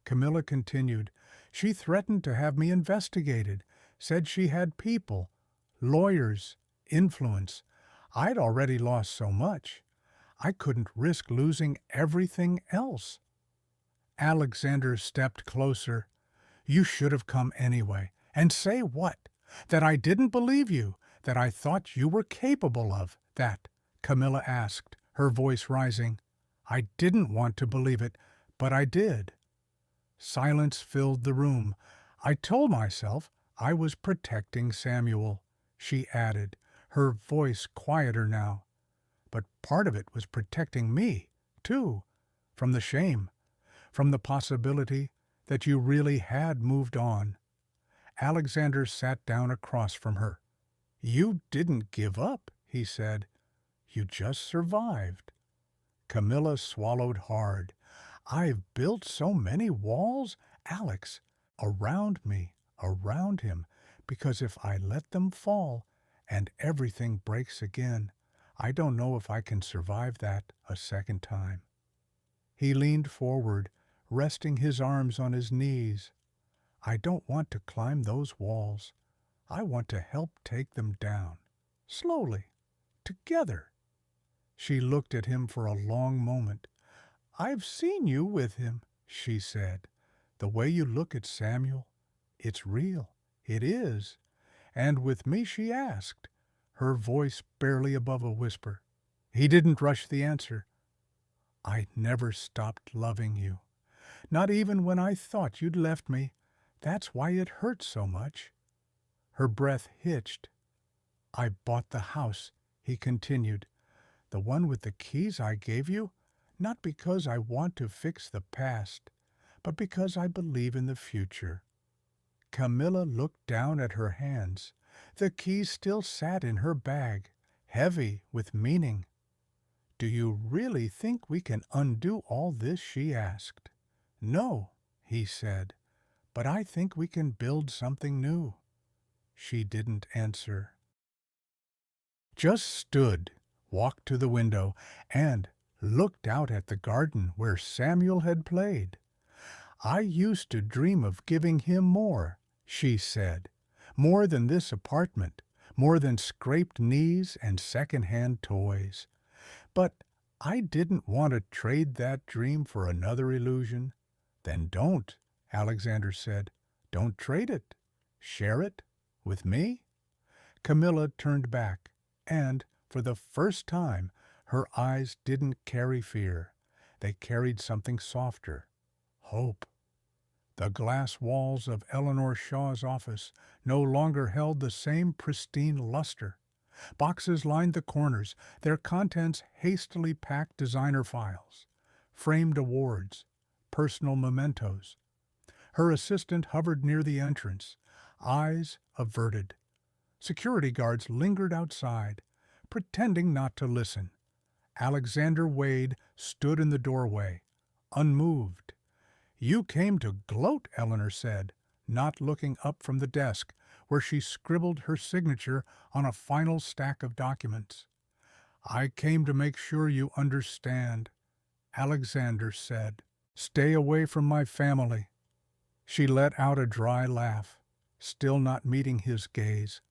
[SPEAKER 1] Camilla continued. "She threatened to have me investigated, said she had people, lawyers, influence. I'd already lost so much. I couldn't risk losing everything else." Alexander stepped closer. "You should have come anyway. And say what? That I didn't believe you, that I thought you were capable of that?" Camilla asked, her voice rising. "I didn't want to believe it, but I did." Silence filled the room. "I told myself I was protecting Samuel," she added, her voice quieter now. "But part of it was protecting me, too, from the shame, from the possibility that you really had moved on." Alexander sat down across from her. "You didn't give up," he said. "You just survived." Camilla swallowed hard. "I've built so many walls, Alex, around me, around him, because if I let them fall and everything breaks again, I don't know if I can survive that a second time." He leaned forward, resting his arms on his knees. "I don't want to climb those walls. I want to help take them down. Slowly. Together." She looked at him for a long moment. "I've seen you with him," she said. "The way you look at Samuel, it's real. It is." "And with me?" she asked, her voice barely above a whisper. He didn't rush the answer. "I never stopped loving you. Not even when I thought you'd left me. That's why it hurt so much." Her breath hitched. "I bought the house," he continued. "The one with the keys I gave you, not because I want to fix the past, but because I believe in the future." Camilla looked down at her hands. The keys still sat in her bag, heavy with meaning. "Do you really think we can undo all this?" she asked. "No," he said, "but I think we can build something new." She didn't answer. Just stood, walked to the window, and looked out at the garden where Samuel had played. "I used to dream of giving him more," she said. "More than this apartment, more than scraped knees and second-hand toys. But I didn't want to trade that dream for another illusion." "Then don't," Alexander said. "Don't trade it. Share it with me." Camilla turned back, and, for the first time, her eyes didn't carry fear. They carried something softer. Hope. The glass walls of Eleanor Shaw's office no longer held the same pristine luster. Boxes lined the corners, their contents hastily packed designer files, framed awards, personal mementos. Her assistant hovered near the entrance, eyes averted. Security guards lingered outside, pretending not to listen. Alexander Wade stood in the doorway, unmoved. "You came to gloat," Eleanor said, not looking up from the desk, where she scribbled her signature on a final stack of documents. "I came to make sure you understand," Alexander said. "Stay away from my family." She let out a dry laugh, still not meeting his gaze.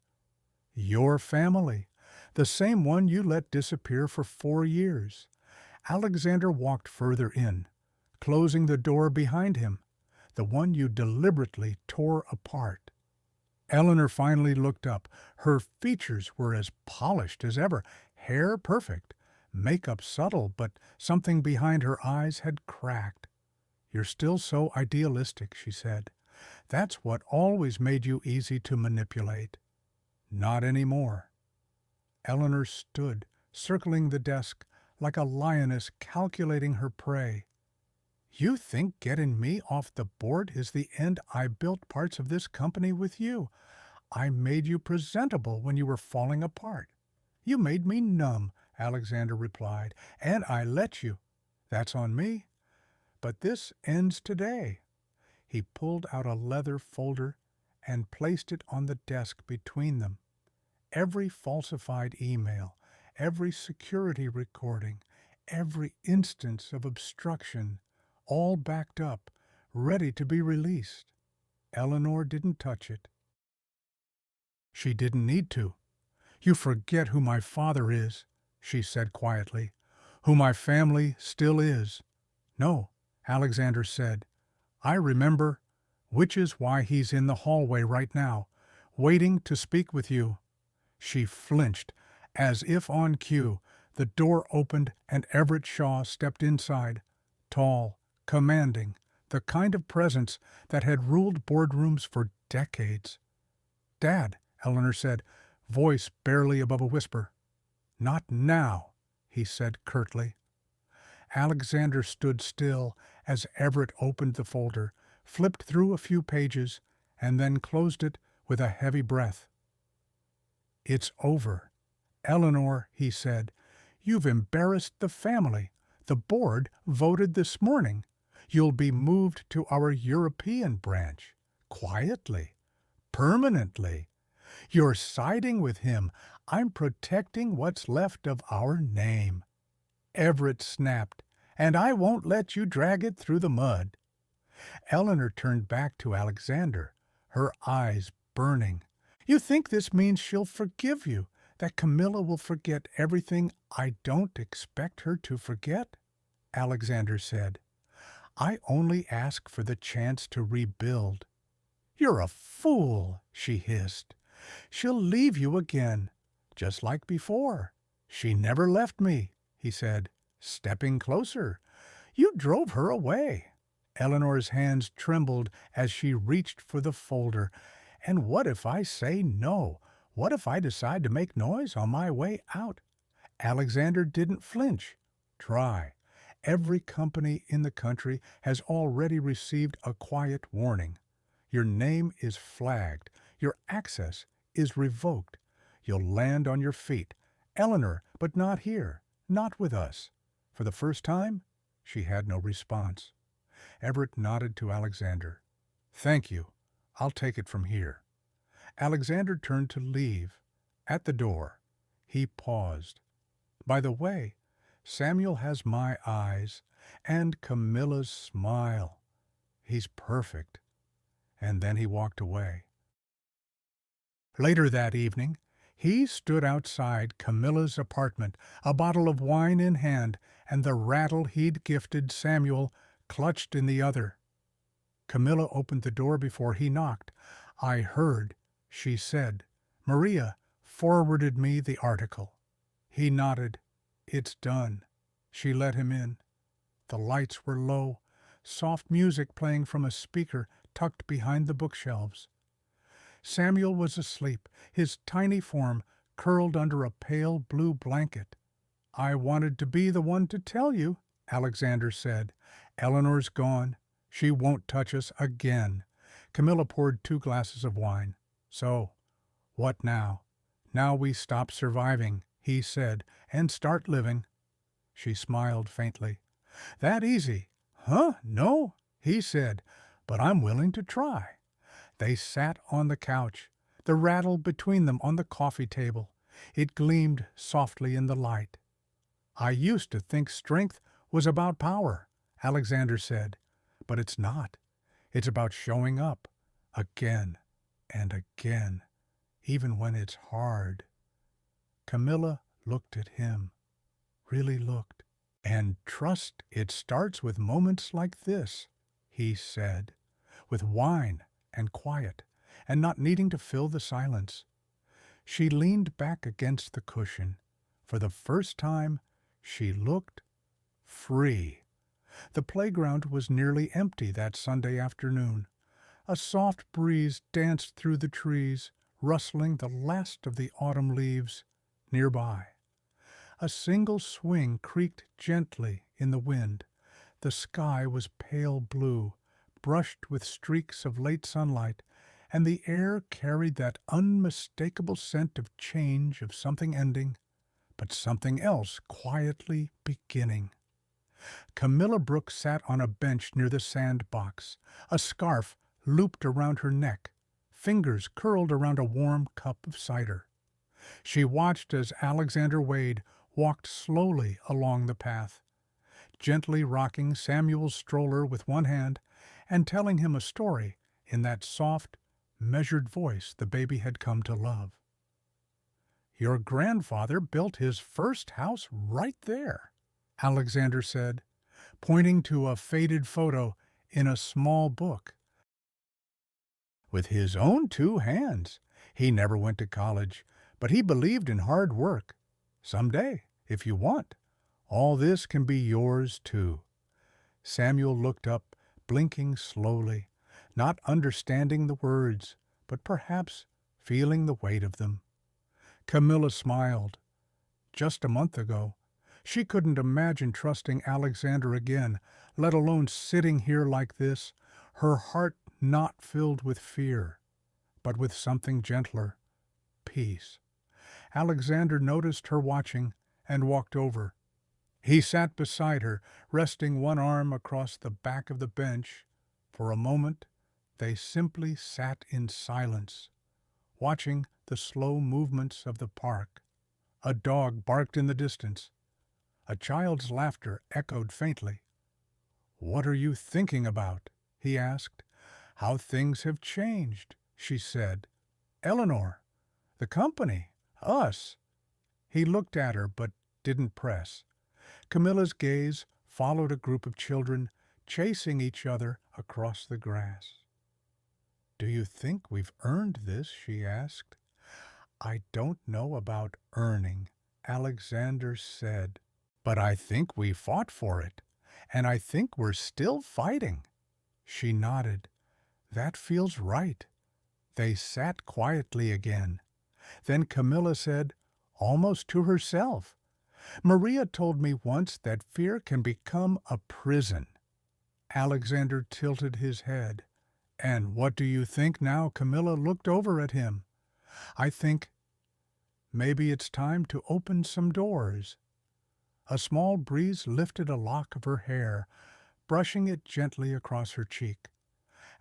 [SPEAKER 1] "Your family, the same one you let disappear for 4 years." Alexander walked further in, closing the door behind him, "the one you deliberately tore apart." Eleanor finally looked up. Her features were as polished as ever, hair perfect, makeup subtle, but something behind her eyes had cracked. "You're still so idealistic," she said. "That's what always made you easy to manipulate." "Not anymore." Eleanor stood, circling the desk, like a lioness calculating her prey. "You think getting me off the board is the end? I built parts of this company with you. I made you presentable when you were falling apart." "You made me numb," Alexander replied, "and I let you. That's on me. But this ends today." He pulled out a leather folder and placed it on the desk between them. Every falsified email, every security recording, every instance of obstruction, all backed up, ready to be released. Eleanor didn't touch it. She didn't need to. "You forget who my father is," she said quietly, "who my family still is." "No," Alexander said. "I remember, which is why he's in the hallway right now, waiting to speak with you." She flinched, as if on cue. The door opened and Everett Shaw stepped inside, tall, commanding, the kind of presence that had ruled boardrooms for decades. "Dad," Eleanor said, voice barely above a whisper. "Not now," he said curtly. Alexander stood still as Everett opened the folder, flipped through a few pages, and then closed it with a heavy breath. "It's over. Eleanor," he said, "you've embarrassed the family. The board voted this morning. You'll be moved to our European branch. Quietly. Permanently. You're siding with him. I'm protecting what's left of our name." Everett snapped, "And I won't let you drag it through the mud." Eleanor turned back to Alexander, her eyes burning. "You think this means she'll forgive you, that Camilla will forget everything I don't expect her to forget?" Alexander said. "I only ask for the chance to rebuild." "You're a fool," she hissed. "She'll leave you again, just like before." "She never left me," he said, stepping closer. "You drove her away." Eleanor's hands trembled as she reached for the folder. "And what if I say no? What if I decide to make noise on my way out?" Alexander didn't flinch. "Try. Every company in the country has already received a quiet warning. Your name is flagged. Your access is revoked. You'll land on your feet. Eleanor, but not here. Not with us." For the first time, she had no response. Everett nodded to Alexander. "Thank you. I'll take it from here." Alexander turned to leave. At the door, he paused. "By the way, Samuel has my eyes and Camilla's smile. He's perfect." And then he walked away. Later that evening, he stood outside Camilla's apartment, a bottle of wine in hand and the rattle he'd gifted Samuel clutched in the other. Camilla opened the door before he knocked. "I heard," she said. "Maria forwarded me the article." He nodded. "It's done." She let him in. The lights were low, soft music playing from a speaker tucked behind the bookshelves. Samuel was asleep, his tiny form curled under a pale blue blanket. "I wanted to be the one to tell you," Alexander said. "Eleanor's gone. She won't touch us again." Camilla poured 2 glasses of wine. "So, what now?" "Now we stop surviving," he said, "and start living." She smiled faintly. "That easy?" "Huh? No," he said, "but I'm willing to try." They sat on the couch, the rattle between them on the coffee table. It gleamed softly in the light. "I used to think strength was about power," Alexander said, "but it's not. It's about showing up, again and again, even when it's hard." Camilla looked at him, really looked. "And trust it starts with moments like this," he said, "with wine and quiet, and not needing to fill the silence." She leaned back against the cushion. For the first time, she looked free. The playground was nearly empty that Sunday afternoon. A soft breeze danced through the trees, rustling the last of the autumn leaves. Nearby, a single swing creaked gently in the wind. The sky was pale blue, brushed with streaks of late sunlight, and the air carried that unmistakable scent of change, of something ending, but something else quietly beginning. Camilla Brooks sat on a bench near the sandbox, a scarf looped around her neck, fingers curled around a warm cup of cider. She watched as Alexander Wade walked slowly along the path, gently rocking Samuel's stroller with one hand and telling him a story in that soft, measured voice the baby had come to love. "Your grandfather built his first house right there," Alexander said, pointing to a faded photo in a small book. "With his own 2 hands. He never went to college, But he believed in hard work. Someday, if you want, all this can be yours too. Samuel looked up, blinking slowly, not understanding the words, but perhaps feeling the weight of them. Camilla smiled. Just a month ago, she couldn't imagine trusting Alexander again, let alone sitting here like this, her heart not filled with fear, but with something gentler, peace. Alexander noticed her watching and walked over. He sat beside her, resting one arm across the back of the bench. For a moment, they simply sat in silence, watching the slow movements of the park. A dog barked in the distance. A child's laughter echoed faintly. "What are you thinking about?" he asked. "How things have changed," she said. "Eleanor, the company, us." He looked at her but didn't press. Camilla's gaze followed a group of children chasing each other across the grass. "Do you think we've earned this?" she asked. "I don't know about earning," Alexander said, "but I think we fought for it, and I think we're still fighting." She nodded. "That feels right." They sat quietly again. Then Camilla said, almost to herself, "Maria told me once that fear can become a prison." Alexander tilted his head. "And what do you think now?" Camilla looked over at him. "I think maybe it's time to open some doors." A small breeze lifted a lock of her hair, brushing it gently across her cheek.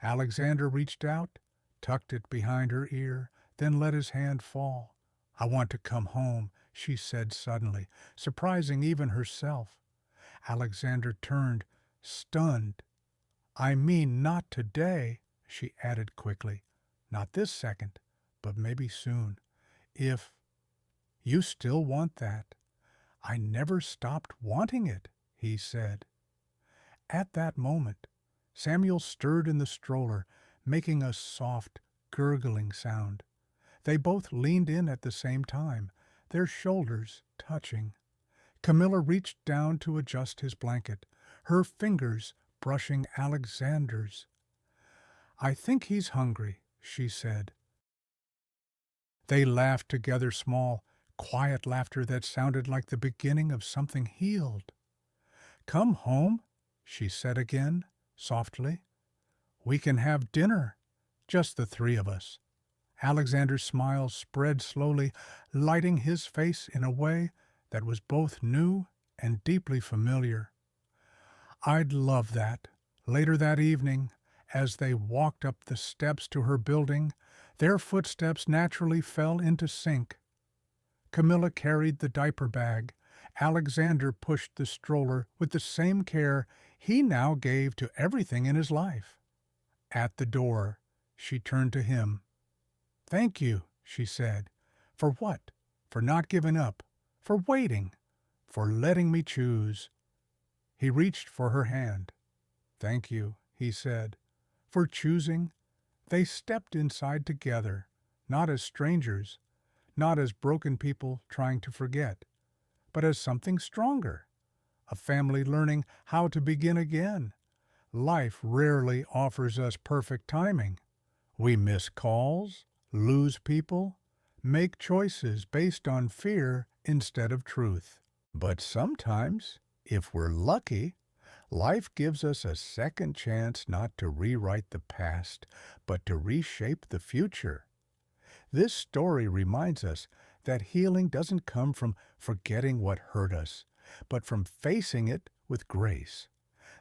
[SPEAKER 1] Alexander reached out, tucked it behind her ear, then let his hand fall. "I want to come home," she said suddenly, surprising even herself. Alexander turned, stunned. "I mean not today," she added quickly. "Not this second, but maybe soon. If you still want that." "I never stopped wanting it," he said. At that moment, Samuel stirred in the stroller, making a soft, gurgling sound. They both leaned in at the same time, their shoulders touching. Camilla reached down to adjust his blanket, her fingers brushing Alexander's. "I think he's hungry," she said. They laughed together, small, quiet laughter that sounded like the beginning of something healed. "Come home," she said again, softly. "We can have dinner, just the three of us." Alexander's smile spread slowly, lighting his face in a way that was both new and deeply familiar. "I'd love that." Later that evening, as they walked up the steps to her building, their footsteps naturally fell into sync. Camilla carried the diaper bag. Alexander pushed the stroller with the same care he now gave to everything in his life. At the door, she turned to him. "Thank you," she said. "For what? For not giving up, for waiting, for letting me choose." He reached for her hand. "Thank you," he said, "for choosing." They stepped inside together, not as strangers, not as broken people trying to forget, but as something stronger, a family learning how to begin again. Life rarely offers us perfect timing. We miss calls, lose people, make choices based on fear instead of truth. But sometimes, if we're lucky, life gives us a second chance not to rewrite the past, but to reshape the future. This story reminds us that healing doesn't come from forgetting what hurt us, but from facing it with grace.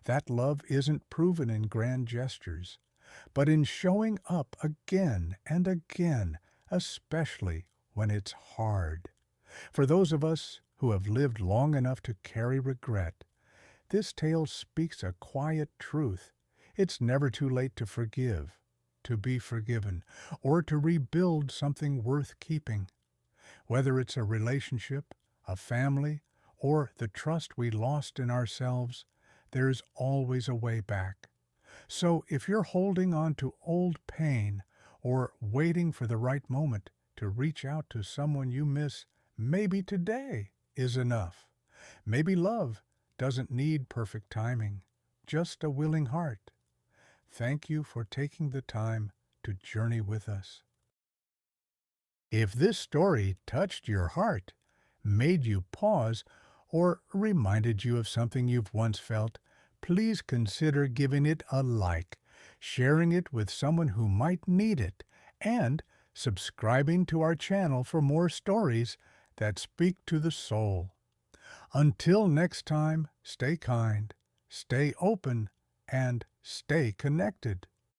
[SPEAKER 1] That love isn't proven in grand gestures, but in showing up again and again, especially when it's hard. For those of us who have lived long enough to carry regret, this tale speaks a quiet truth. It's never too late to forgive, to be forgiven, or to rebuild something worth keeping. Whether it's a relationship, a family, or the trust we lost in ourselves, there's always a way back. So if you're holding on to old pain or waiting for the right moment, to reach out to someone you miss maybe today is enough. Maybe love doesn't need perfect timing, just a willing heart. Thank you for taking the time to journey with us. If this story touched your heart, made you pause, or reminded you of something you've once felt, please consider giving it a like, sharing it with someone who might need it, and subscribing to our channel for more stories that speak to the soul. Until next time, stay kind, stay open, and stay connected.